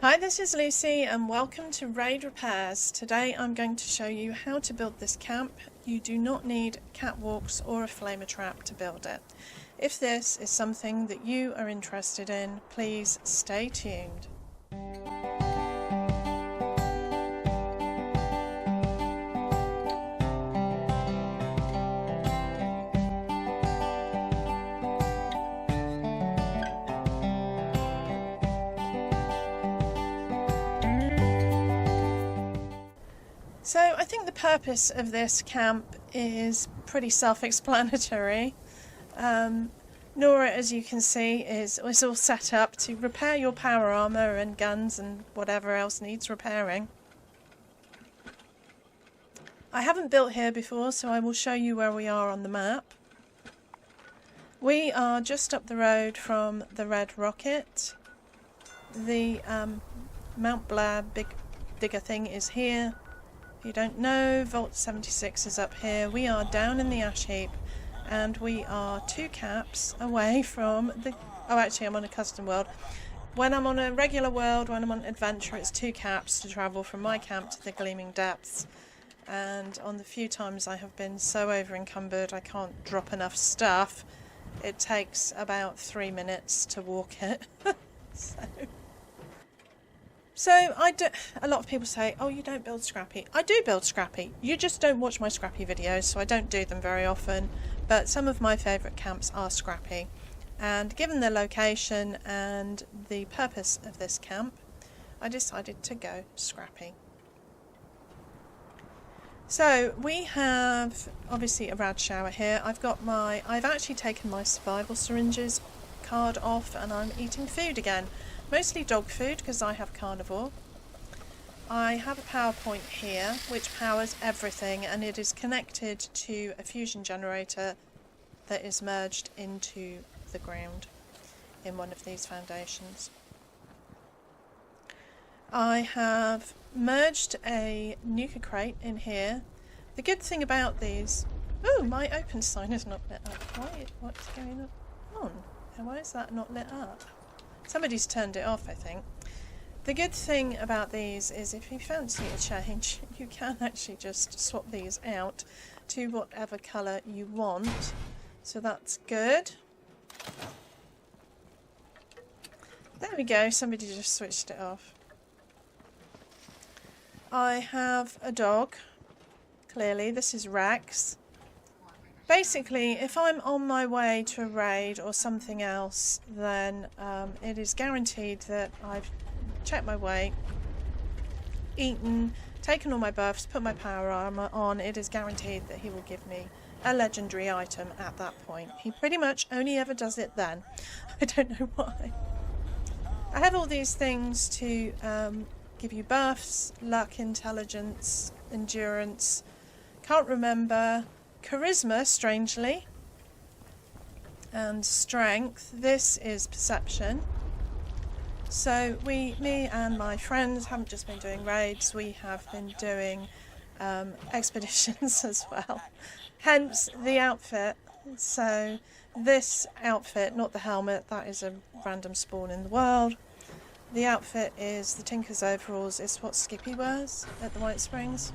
Hi, this is Lucy and welcome to Raid Repairs. Today I'm going to show you how to build this camp. You do not need catwalks or a flamer trap to build it. If this is something that you are interested in, please stay tuned. So I think the purpose of this camp is pretty self-explanatory. Nora, as you can see, is all set up to repair your power armor and guns and whatever else needs repairing. I haven't built here before, so I will show you where we are on the map. We are just up the road from the Red Rocket. The Mount Blair big digger thing is here. If you don't know, Vault 76 is up here. We are down in the Ash Heap, and we are 2 caps away from the... Oh, actually, I'm on a custom world. When I'm on a regular world, when I'm on adventure, it's 2 caps to travel from my camp to the Gleaming Depths. And on the few times I have been so over-encumbered I can't drop enough stuff, it takes about 3 minutes to walk it. So a lot of people say, oh, you don't build scrappy. I do build scrappy. You just don't watch my scrappy videos, so I don't do them very often. But some of my favourite camps are scrappy. And given the location and the purpose of this camp, I decided to go scrappy. So we have obviously a rad shower here. I've actually taken my survival syringes card off and I'm eating food again. Mostly dog food because I have carnivore. I have a power point here which powers everything, and it is connected to a fusion generator that is merged into the ground in one of these foundations. I have merged a Nuka crate in here. The good thing about these... Oh, my open sign is not lit up. What's going on? Why is that not lit up? Somebody's turned it off, I think. The good thing about these is if you fancy a change, you can actually just swap these out to whatever colour you want. So that's good. There we go, somebody just switched it off. I have a dog. Clearly, this is Rex. Basically, if I'm on my way to a raid or something else, then it is guaranteed that I've checked my weight, eaten, taken all my buffs, put my power armor on. It is guaranteed that he will give me a legendary item at that point. He pretty much only ever does it then. I don't know why. I have all these things to give you buffs, luck, intelligence, endurance, can't remember, charisma, strangely, and strength. This is perception. So me and my friends haven't just been doing raids, we have been doing expeditions as well. Hence the outfit. So this outfit, not the helmet, that is a random spawn in the world. The outfit is the Tinker's overalls. It's what Skippy wears at the White Springs.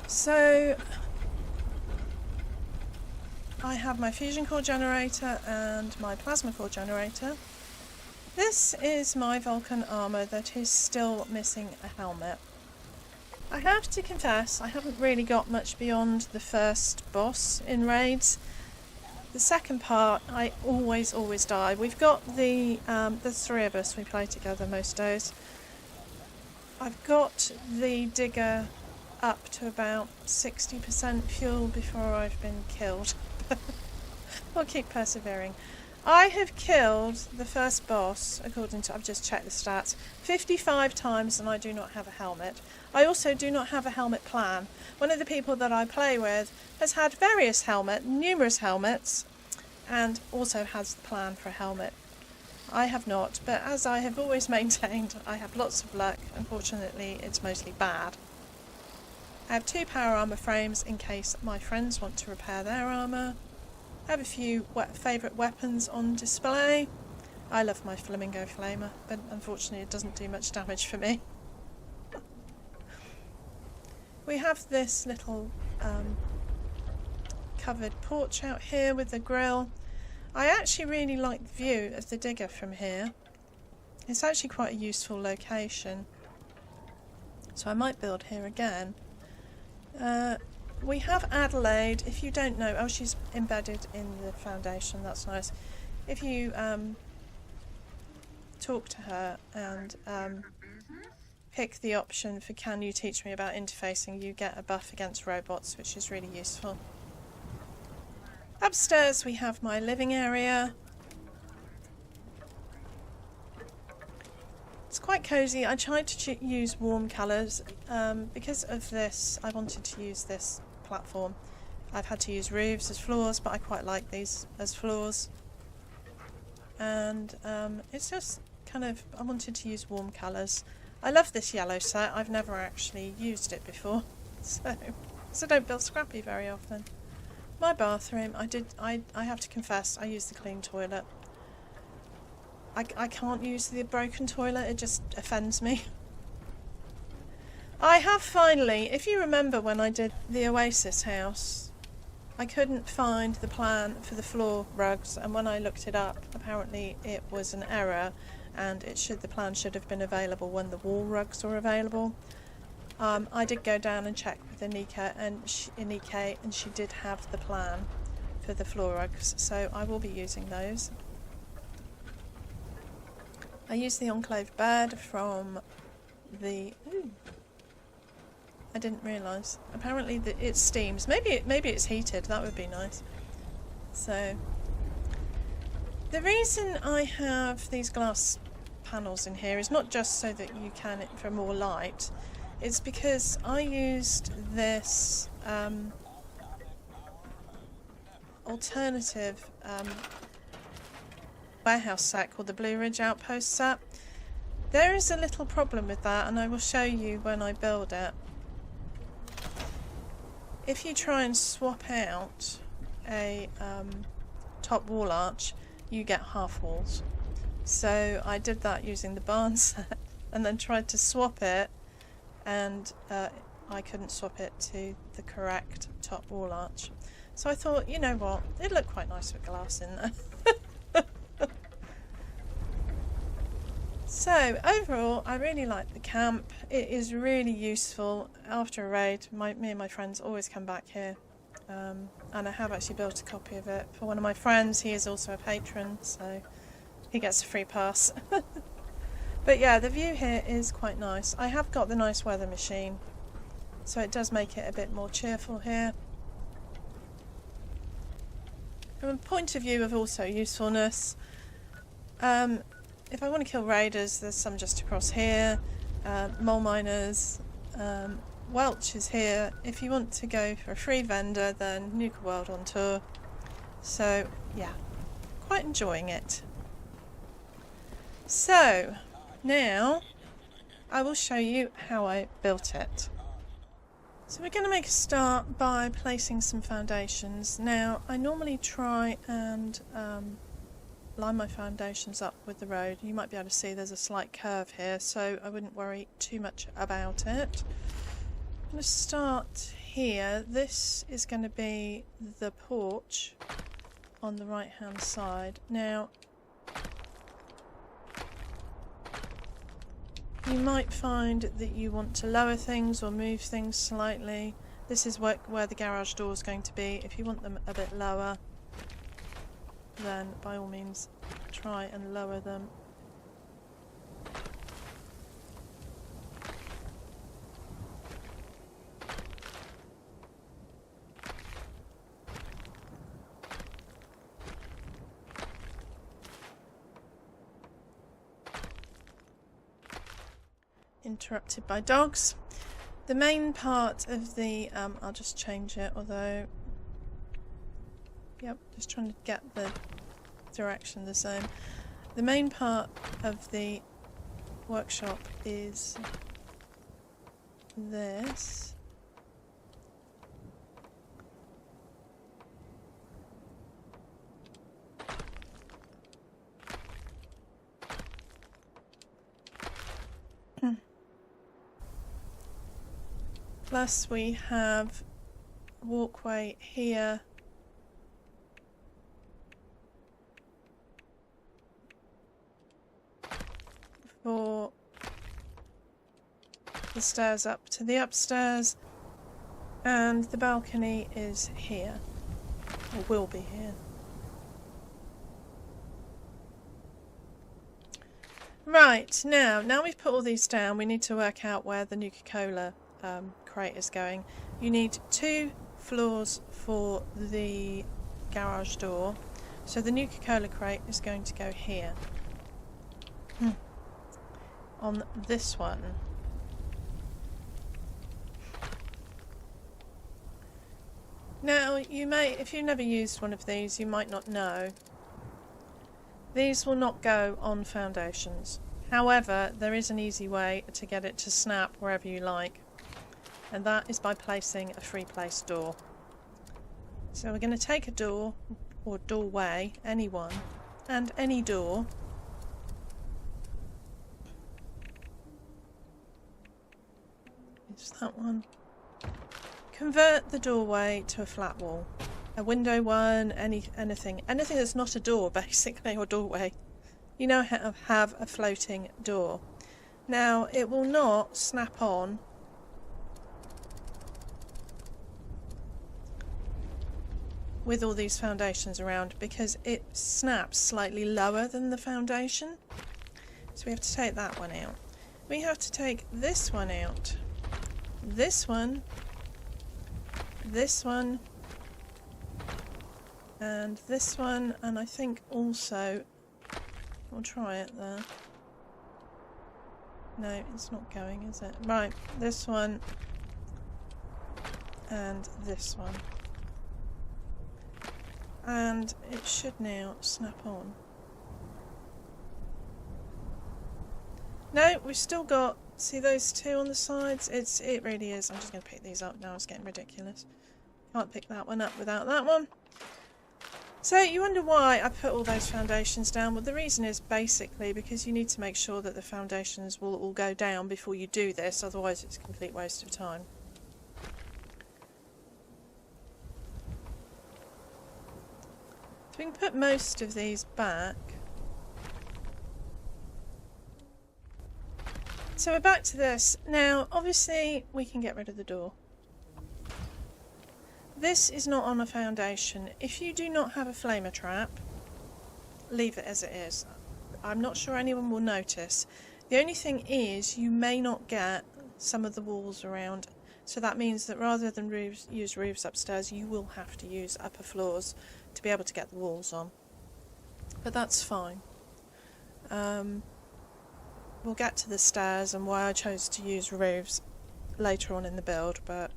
So I have my fusion core generator and my plasma core generator. This is my Vulcan armour that is still missing a helmet. I have to confess, I haven't really got much beyond the first boss in raids. The second part, I always die. We've got the 3 of us, we play together most days. I've got the digger up to about 60% fuel before I've been killed. We'll keep persevering. I have killed the first boss, according to, I've just checked the stats, 55 times, and I do not have a helmet. I also do not have a helmet plan. One of the people that I play with has had numerous helmets, and also has the plan for a helmet. I have not, but as I have always maintained, I have lots of luck. Unfortunately, it's mostly bad. I have 2 power armour frames in case my friends want to repair their armour. I have a few favourite weapons on display. I love my flamingo flamer, but unfortunately it doesn't do much damage for me. We have this little covered porch out here with the grill. I actually really like the view of the digger from here. It's actually quite a useful location. So I might build here again. We have Adelaide. If you don't know, oh, she's embedded in the foundation. That's nice. If you talk to her and pick the option for can you teach me about interfacing, you get a buff against robots, which is really useful. Upstairs we have my living area. It's quite cosy. I tried to use warm colours. Because of this, I wanted to use this platform. I've had to use roofs as floors, but I quite like these as floors. And it's just kind of, I wanted to use warm colours. I love this yellow set. I've never actually used it before, so I don't build scrappy very often. My bathroom, I have to confess, I use the clean toilet. I can't use the broken toilet, it just offends me. I have finally, if you remember when I did the Oasis house, I couldn't find the plan for the floor rugs, and when I looked it up, apparently it was an error, and the plan should have been available when the wall rugs were available. I did go down and check with Nuka, and she did have the plan for the floor rugs, so I will be using those. I used the Enclave bed from the... Ooh, I didn't realise. Apparently it steams. Maybe it's heated. That would be nice. So the reason I have these glass panels in here is not just so that you can for more light. It's because I used this alternative warehouse set called the Blueridge Outpost set. There is a little problem with that, and I will show you when I build it. If you try and swap out a top wall arch, you get half walls. So I did that using the barn set and then tried to swap it, and I couldn't swap it to the correct top wall arch. So I thought, you know what, it'd look quite nice with glass in there. So overall, I really like the camp. It is really useful. After a raid, me and my friends always come back here. And I have actually built a copy of it for one of my friends. He is also a patron, so he gets a free pass. But yeah, the view here is quite nice. I have got the nice weather machine, so it does make it a bit more cheerful here. From a point of view of also usefulness, if I want to kill raiders, there's some just across here. Mole miners, Welch is here. If you want to go for a free vendor, then Nuka World on tour. So yeah, quite enjoying it. So now I will show you how I built it. So we're going to make a start by placing some foundations. Now I normally try and line my foundations up with the road. You might be able to see there's a slight curve here, so I wouldn't worry too much about it. I'm going to start here. This is going to be the porch on the right hand side. Now you might find that you want to lower things or move things slightly. This is where the garage door is going to be. If you want them a bit lower, then by all means try and lower them. Interrupted by dogs. The main part of the I'll just change it, although yep, just trying to get the direction the same. The main part of the workshop is this. Plus we have a walkway here. For the stairs up to the upstairs, and the balcony is here, or will be here. Right, now we've put all these down, we need to work out where the Nuka-Cola crate is going. You need 2 floors for the garage door, so the Nuka-Cola crate is going to go here. On this one. Now, you may, if you've never used one of these, you might not know. These will not go on foundations. However, there is an easy way to get it to snap wherever you like, and that is by placing a free place door. So we're going to take a door, or doorway, any one, and any door. It's that one. Convert the doorway to a flat wall. A window one, anything that's not a door, basically, or doorway. You now have a floating door. Now, it will not snap on with all these foundations around because it snaps slightly lower than the foundation. So we have to take that one out. We have to take this one out. This one, and this one, and I think also, we'll try it there. No, it's not going, is it? Right, this one, and this one. And it should now snap on. No, we've still got, see those 2 on the sides? It really is. I'm just going to pick these up now, it's getting ridiculous. Can't pick that one up without that one. So you wonder why I put all those foundations down. Well, the reason is basically because you need to make sure that the foundations will all go down before you do this, otherwise it's a complete waste of time. So we can put most of these back. So we're back to this. Now, obviously, we can get rid of the door. This is not on a foundation. If you do not have a flamer trap, leave it as it is. I'm not sure anyone will notice. The only thing is, you may not get some of the walls around. So that means that rather than use roofs upstairs, you will have to use upper floors to be able to get the walls on. But that's fine. We'll get to the stairs and why I chose to use roofs later on in the build, but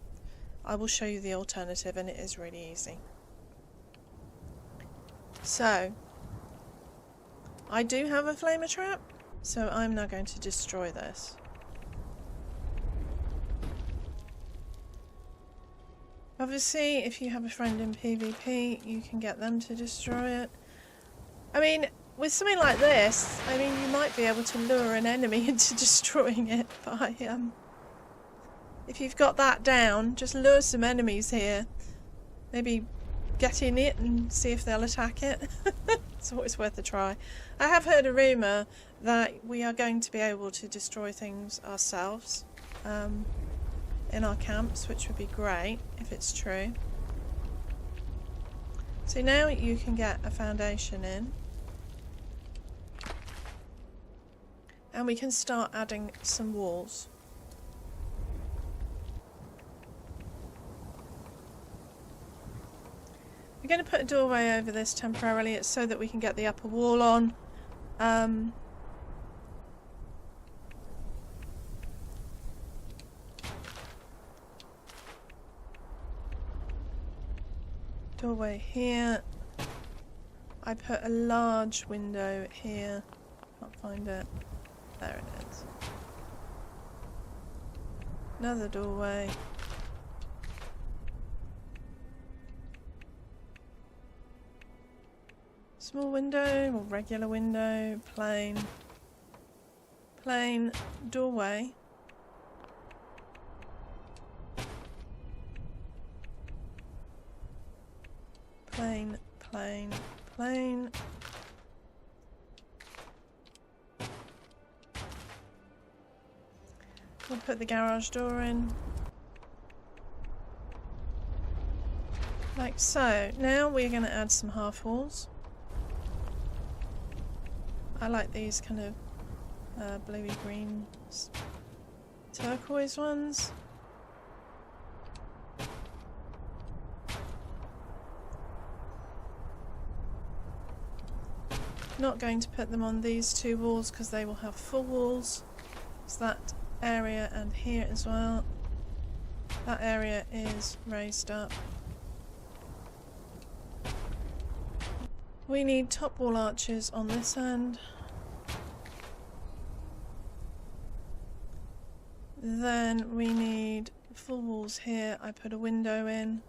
I will show you the alternative and it is really easy. So, I do have a flamer trap, so I'm now going to destroy this. Obviously, if you have a friend in PvP, you can get them to destroy it. I mean, with something like this, I mean, you might be able to lure an enemy into destroying it by, if you've got that down, just lure some enemies here. Maybe get in it and see if they'll attack it. It's always worth a try. I have heard a rumour that we are going to be able to destroy things ourselves in our camps, which would be great if it's true. So now you can get a foundation in. And we can start adding some walls. We're going to put a doorway over this temporarily. It's so that we can get the upper wall on. Doorway here. I put a large window here. Can't find it. There it is. Another doorway. Small window or regular window, plain. plain doorway. Plain, plain, plain. We'll put the garage door in. Like so. Now we're going to add some half walls. I like these kind of bluey green turquoise ones. Not going to put them on these two walls because they will have full walls. So that area and here as well. That area is raised up. We need top wall arches on this end. Then we need full walls here. I put a window in.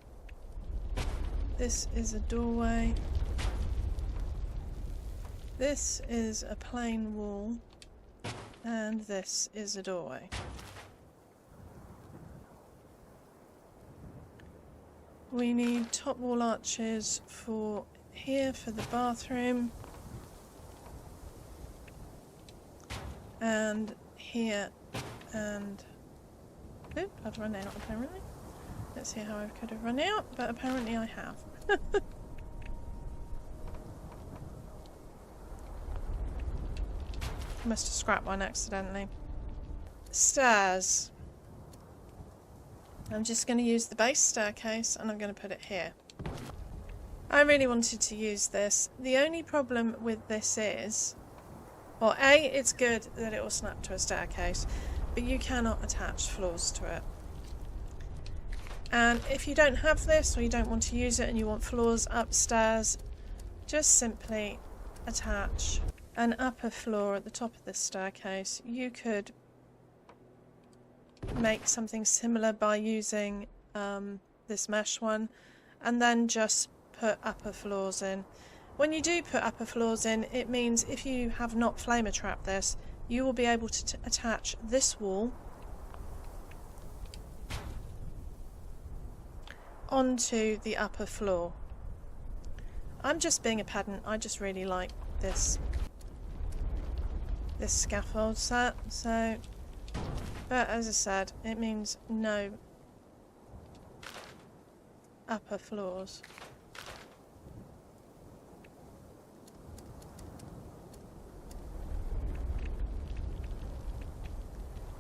This is a doorway. This is a plain wall. And this is a doorway. We need top wall arches for here for the bathroom. And here and... Oop, I've run out apparently. Let's see how I could have run out, but apparently I have. Must have scrapped one accidentally. Stairs. I'm just going to use the base staircase and I'm going to put it here. I really wanted to use this. The only problem with this is, well, A, it's good that it will snap to a staircase, but you cannot attach floors to it. And if you don't have this or you don't want to use it and you want floors upstairs, just simply attach an upper floor at the top of this staircase. You could make something similar by using this mesh one and then just put upper floors in. When you do put upper floors in, it means if you have not flamer trapped this, you will be able to attach this wall onto the upper floor. I'm just being a pedant. I just really like this scaffold set, so, but as I said, it means no upper floors.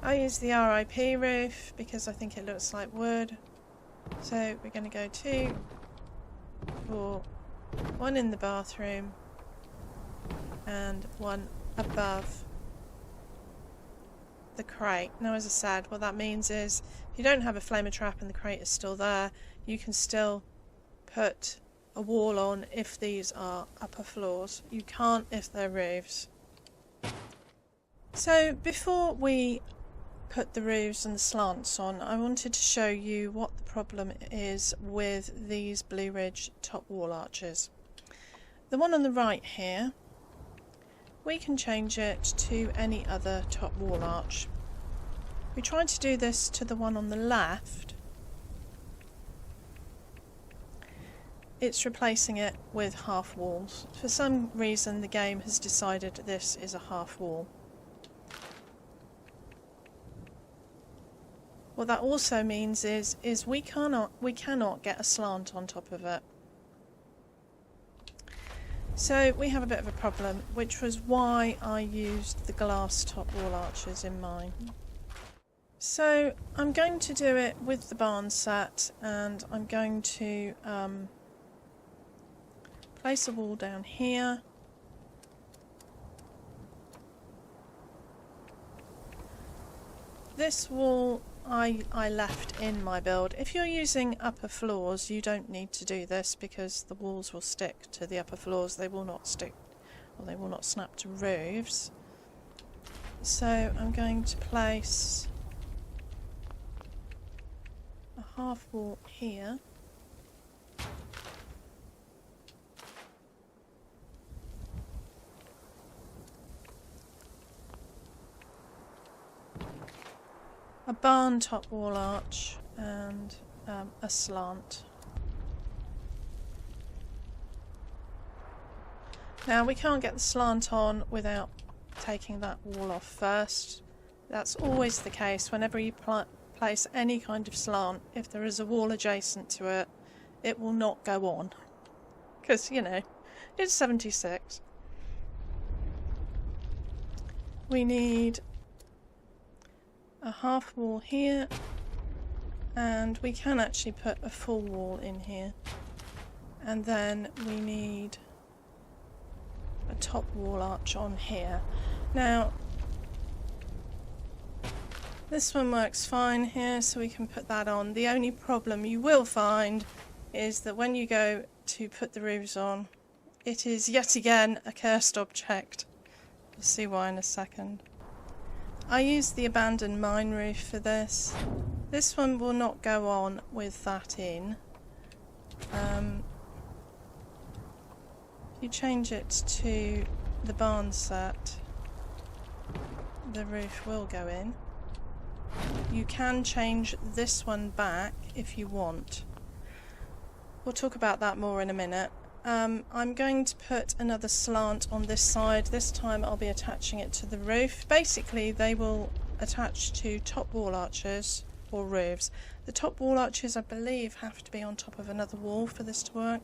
I use the RIP roof because I think it looks like wood, so we're going to go 2, 4, 1 in the bathroom and 1 above the crate. Now, as I said, what that means is if you don't have a flamer trap and the crate is still there, you can still put a wall on if these are upper floors. You can't if they're roofs. So before we put the roofs and the slants on, I wanted to show you what the problem is with these Blueridge top wall arches. The one on the right here, we can change it to any other top wall arch. We tried to do this to the one on the left. It's replacing it with half walls. For some reason the game has decided this is a half wall. What that also means is we cannot get a slant on top of it. So we have a bit of a problem, which was why I used the glass top wall arches in mine. So I'm going to do it with the barn set, and I'm going to place a wall down here. This wall I left in my build. If you're using upper floors, you don't need to do this because the walls will stick to the upper floors. They will not stick, or they will not snap to roofs. So I'm going to place a half wall here. a barn top wall arch, and a slant. Now we can't get the slant on without taking that wall off first. That's always the case whenever you place any kind of slant. If there is a wall adjacent to it, it will not go on. Because, you know, it's 76. We need a half wall here, and we can actually put a full wall in here. And then we need a top wall arch on here. Now, this one works fine here, so we can put that on. The only problem you will find is that when you go to put the roofs on, it is yet again a cursed object. You'll see why in a second. I used the abandoned mine roof for this. This one will not go on with that in. If you change it to the barn set, the roof will go in. You can change this one back if you want. We'll talk about that more in a minute. I'm going to put another slant on this side. This time I'll be attaching it to the roof. Basically they will attach to top wall arches or roofs. The top wall arches, I believe, have to be on top of another wall for this to work.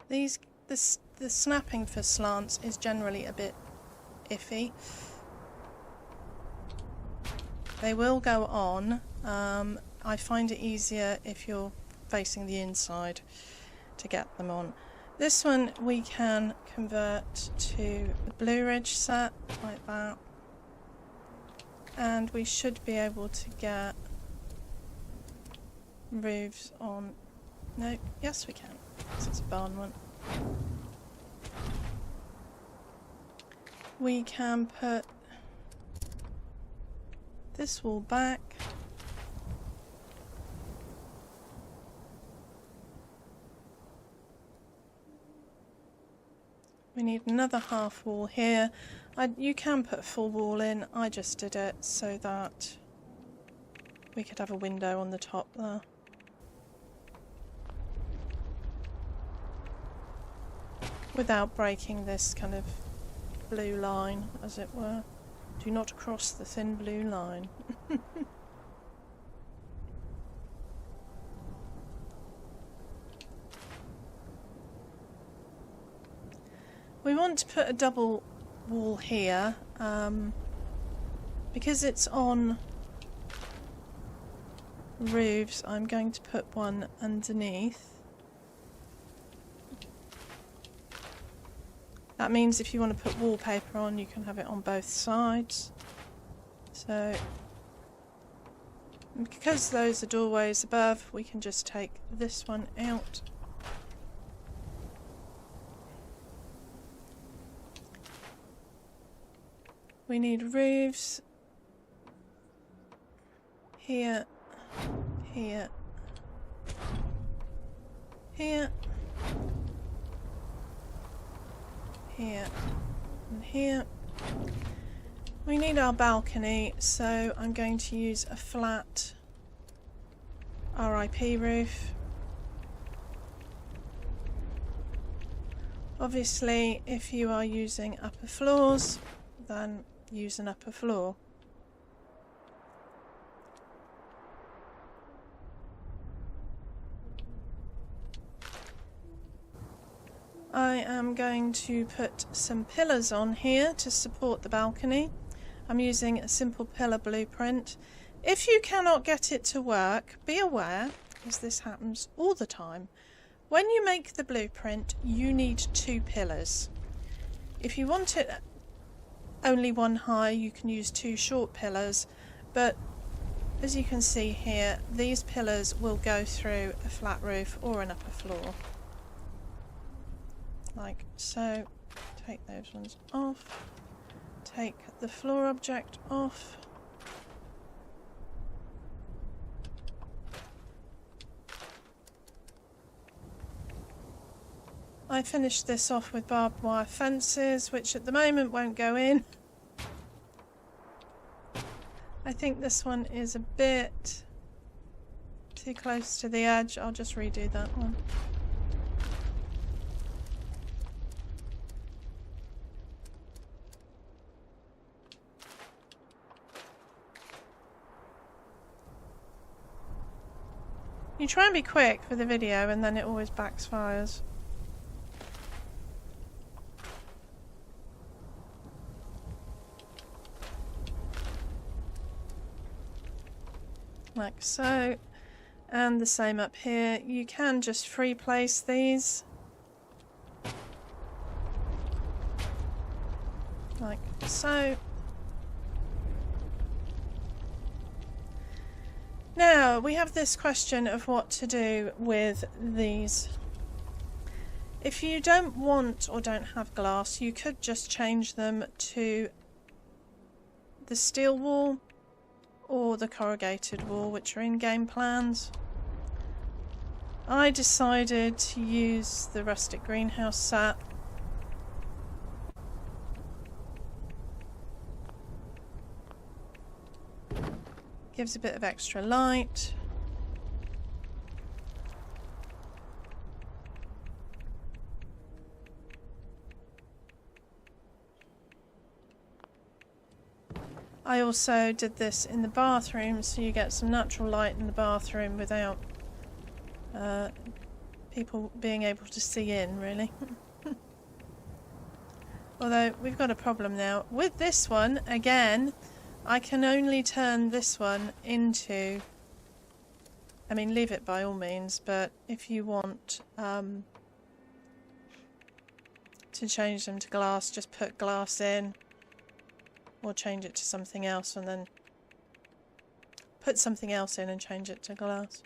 The snapping for slants is generally a bit iffy. They will go on. I find it easier if you're facing the inside to get them on. This one we can convert to the Blueridge set like that, and we should be able to get roofs on. No, yes we can. This is a barn one. We can put this wall back. We need another half wall here. You can put a full wall in. I just did it so that we could have a window on the top there. Without breaking this kind of blue line, as it were. Do not cross the thin blue line. We want to put a double wall here, because it's on roofs. I'm going to put one underneath. That means if you want to put wallpaper on, you can have it on both sides. So, because those are doorways above, we can just take this one out. We need roofs here, here, here, here, and here. We need our balcony, so I'm going to use a flat RIP roof. Obviously, if you are using upper floors, then use an upper floor. I am going to put some pillars on here to support the balcony. I'm using a simple pillar blueprint. If you cannot get it to work, be aware, because this happens all the time. When you make the blueprint, you need 2 pillars. If you want it only one high, you can use 2 short pillars, but as you can see here, these pillars will go through a flat roof or an upper floor. Like so. Take those ones off. Take the floor object off. I finished this off with barbed wire fences, which at the moment won't go in. I think this one is a bit too close to the edge. I'll just redo that one. You try and be quick for the video and then it always backfires. Like so. And the same up here. You can just free place these. Like so. Now, we have this question of what to do with these. If you don't want or don't have glass, you could just change them to the steel wall or the corrugated wall, which are in game plans. I decided to use the Rustic Greenhouse set. Gives a bit of extra light. I also did this in the bathroom, so you get some natural light in the bathroom without people being able to see in, really. Although we've got a problem now. With this one, again, I can only turn this one into, I mean, leave it by all means, but if you want to change them to glass, just put glass in, or change it to something else and then put something else in and change it to glass.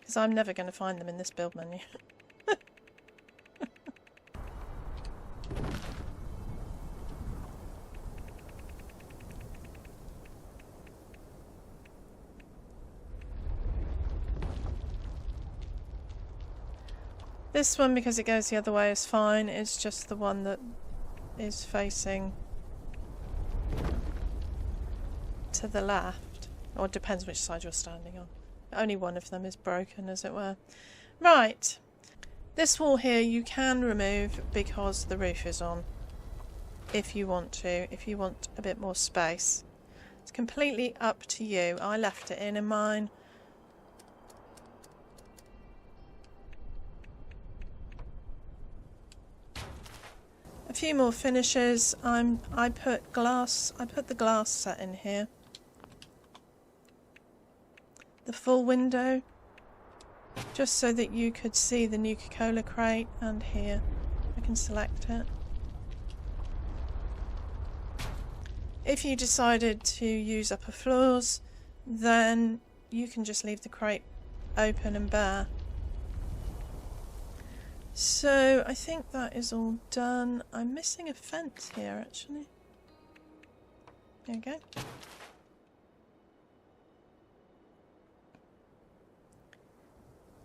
Because I'm never going to find them in this build menu. This one, because it goes the other way, is fine. It's just the one that is facing to the left. Or it depends which side you're standing on. Only one of them is broken, as it were. Right. This wall here you can remove because the roof is on. If you want to. If you want a bit more space. It's completely up to you. I left it in mine. A few more finishes. I put the glass set in here. The full window, just so that you could see the Nuka-Cola crate, and here I can select it. If you decided to use upper floors, then you can just leave the crate open and bare. So I think that is all done. I'm missing a fence here, actually. There we go.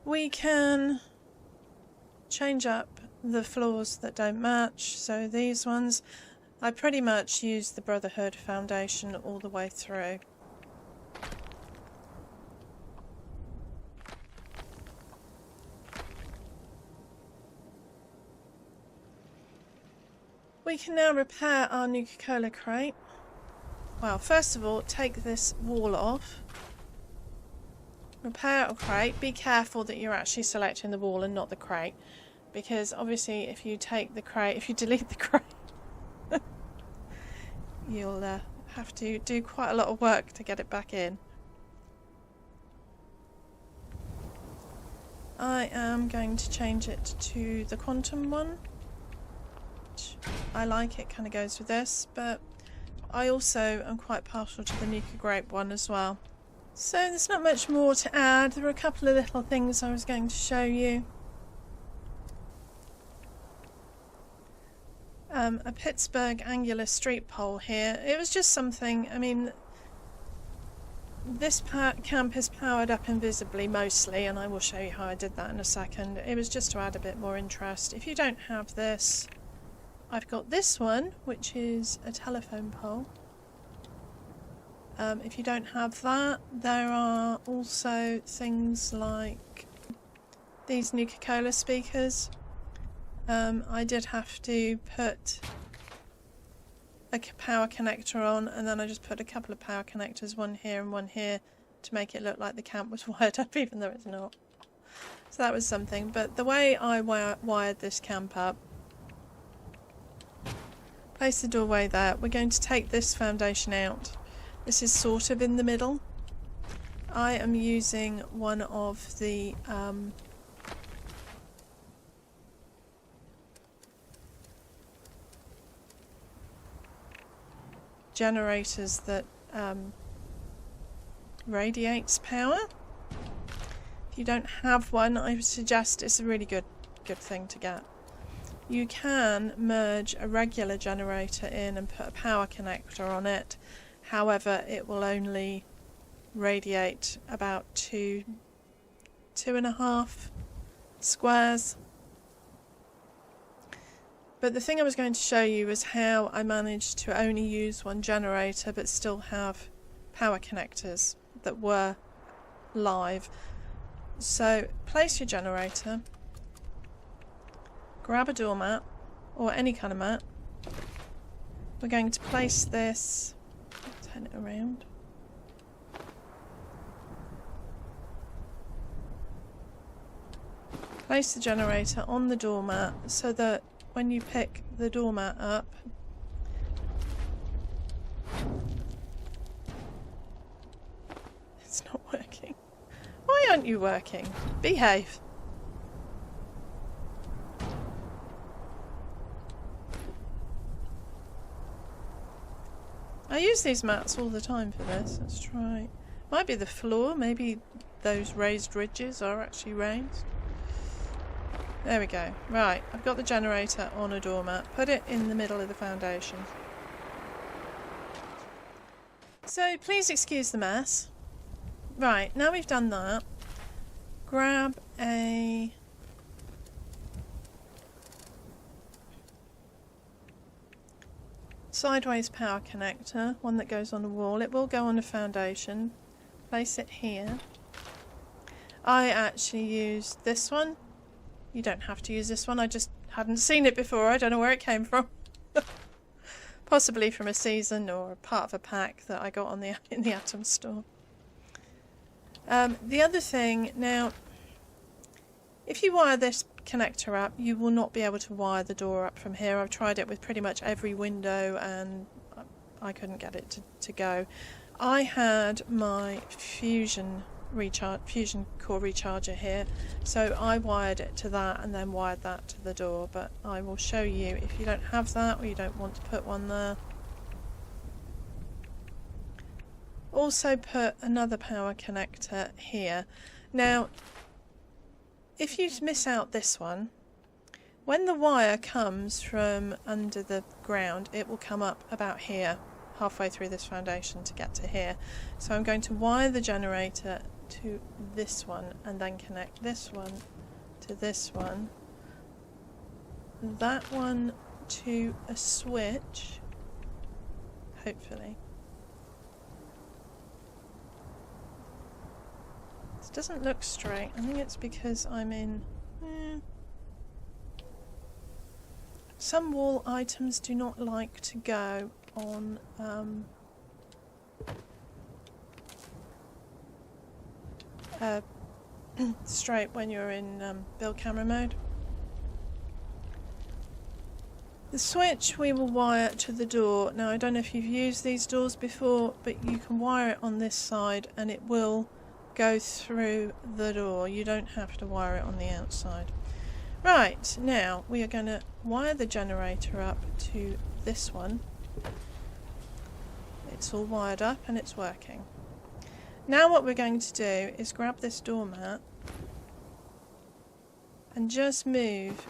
We can change up the floors that don't match. So these ones, I pretty much use the Brotherhood foundation all the way through. We can now repair our Nuka-Cola crate. Well, first of all, take this wall off. Repair a crate. Be careful that you're actually selecting the wall and not the crate, because obviously if you take the crate, if you delete the crate, you'll have to do quite a lot of work to get it back in. I am going to change it to the quantum one. I like it, kind of goes with this, but I also am quite partial to the Nuka grape one as well. So there's not much more to add. There are a couple of little things I was going to show you. A Pittsburgh angular street pole here. It was just something, I mean, this camp is powered up invisibly mostly, and I will show you how I did that in a second. It was just to add a bit more interest. If you don't have this, I've got this one, which is a telephone pole. If you don't have that, there are also things like these Nuka speakers. I did have to put a power connector on, and then I just put a couple of power connectors, one here and one here, to make it look like the camp was wired up, even though it's not. So that was something. But the way I wired this camp up, place the doorway there. We're going to take this foundation out. This is sort of in the middle. I am using one of the generators that radiates power. If you don't have one, I would suggest it's a really good thing to get. You can merge a regular generator in and put a power connector on it. However, it will only radiate about 2.5 squares. But the thing I was going to show you is how I managed to only use one generator but still have power connectors that were live. So place your generator, grab a doormat or any kind of mat. We're going to place this, turn it around. Place the generator on the doormat so that when you pick the doormat up, it's not working. Why aren't you working? Behave. I use these mats all the time for this. Let's try. Might be the floor, maybe those raised ridges are actually raised. There we go. Right, I've got the generator on a doormat. Put it in the middle of the foundation. So please excuse the mess. Right, now we've done that, grab a sideways power connector, one that goes on the wall. It will go on the foundation. Place it here. I actually used this one. You don't have to use this one, I just hadn't seen it before. I don't know where it came from. Possibly from a season or part of a pack that I got on in the Atom store. The other thing, now, if you wire this connector up, you will not be able to wire the door up from here. I've tried it with pretty much every window and I couldn't get it to go. I had my fusion core recharger here, so I wired it to that and then wired that to the door, but I will show you if you don't have that or you don't want to put one there. Also put another power connector here. Now if you miss out this one, when the wire comes from under the ground, it will come up about here, halfway through this foundation to get to here. So I'm going to wire the generator to this one and then connect this one to this one, that one to a switch, hopefully. This doesn't look straight. I think it's because I'm in... Some wall items do not like to go on straight when you're in build camera mode. The switch we will wire to the door. Now I don't know if you've used these doors before, but you can wire it on this side and it will go through the door. You don't have to wire it on the outside. Right, now we are going to wire the generator up to this one. It's all wired up and it's working. Now what we're going to do is grab this doormat and just move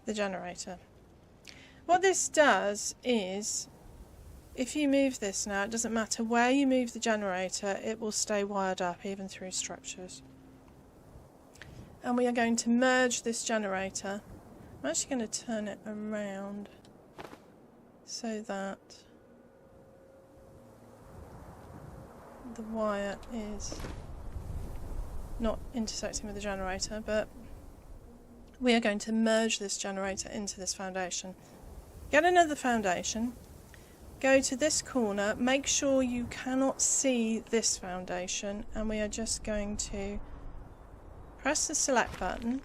the generator. What this does is if you move this now, it doesn't matter where you move the generator, it will stay wired up even through structures. And we are going to merge this generator. I'm actually going to turn it around so that the wire is not intersecting with the generator, but we are going to merge this generator into this foundation. Get another foundation, go to this corner, make sure you cannot see this foundation, and we are just going to press the select button,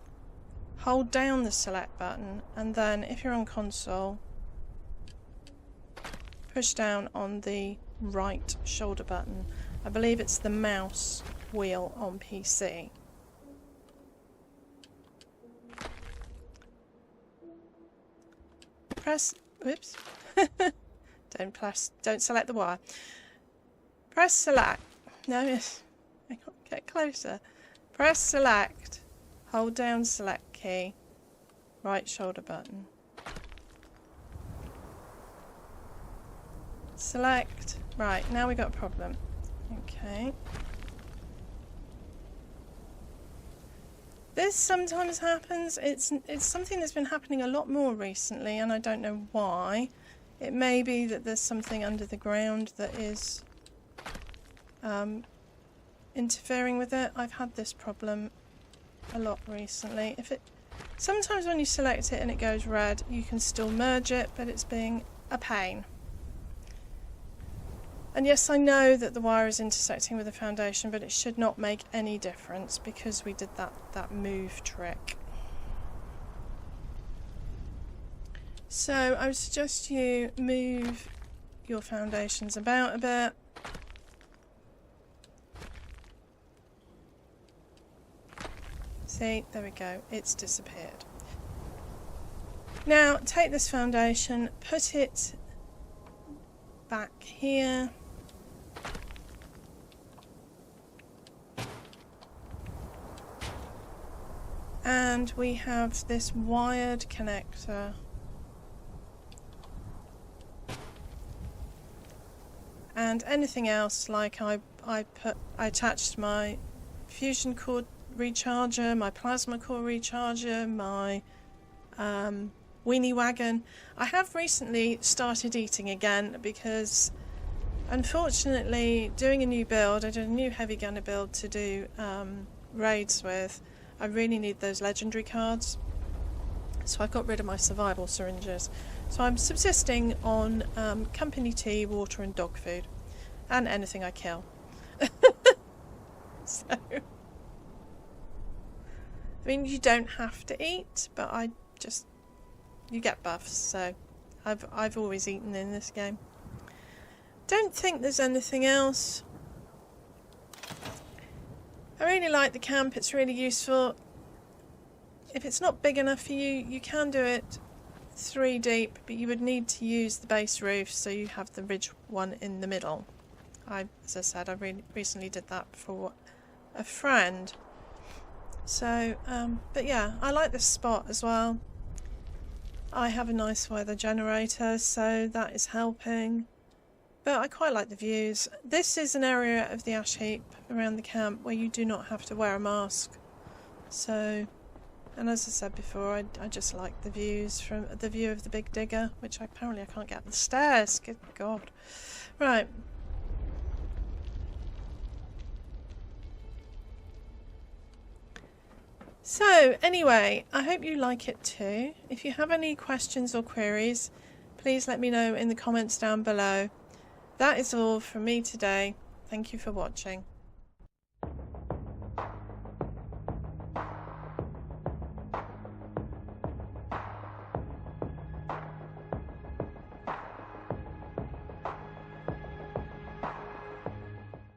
hold down the select button, and then if you're on console, push down on the right shoulder button. I believe it's the mouse wheel on PC. Press, whoops, don't select the wire. Press select, no, I can't get closer. Press select, hold down select key, right shoulder button. Select, right, now we've got a problem. Okay. This sometimes happens. It's something that's been happening a lot more recently, and I don't know why. It may be that there's something under the ground that is interfering with it. I've had this problem a lot recently. Sometimes when you select it and it goes red, you can still merge it, but it's being a pain. And yes, I know that the wire is intersecting with the foundation, but it should not make any difference because we did that move trick. So I would suggest you move your foundations about a bit. See, there we go, it's disappeared. Now take this foundation, put it back here. And we have this wired connector. And anything else, like I attached my fusion core recharger, my plasma core recharger, my weenie wagon. I have recently started eating again because unfortunately doing a new build, I did a new heavy gunner build to do raids with. I really need those legendary cards, so I got rid of my survival syringes. So I'm subsisting on company tea, water and dog food, and anything I kill. So, I mean, you don't have to eat, but you get buffs, so I've always eaten in this game. Don't think there's anything else. I really like the camp, it's really useful. If it's not big enough for you, you can do it 3 deep, but you would need to use the base roof so you have the ridge one in the middle. As I said, I recently did that for a friend. So, but yeah, I like this spot as well. I have a nice weather generator, so that is helping. But I quite like the views. This is an area of the Ash Heap around the camp where you do not have to wear a mask. So, and as I said before, I just like the views from the view of the Big Digger, which apparently I can't get up the stairs. Good God. Right. So, anyway, I hope you like it too. If you have any questions or queries, please let me know in the comments down below. That is all from me today. Thank you for watching.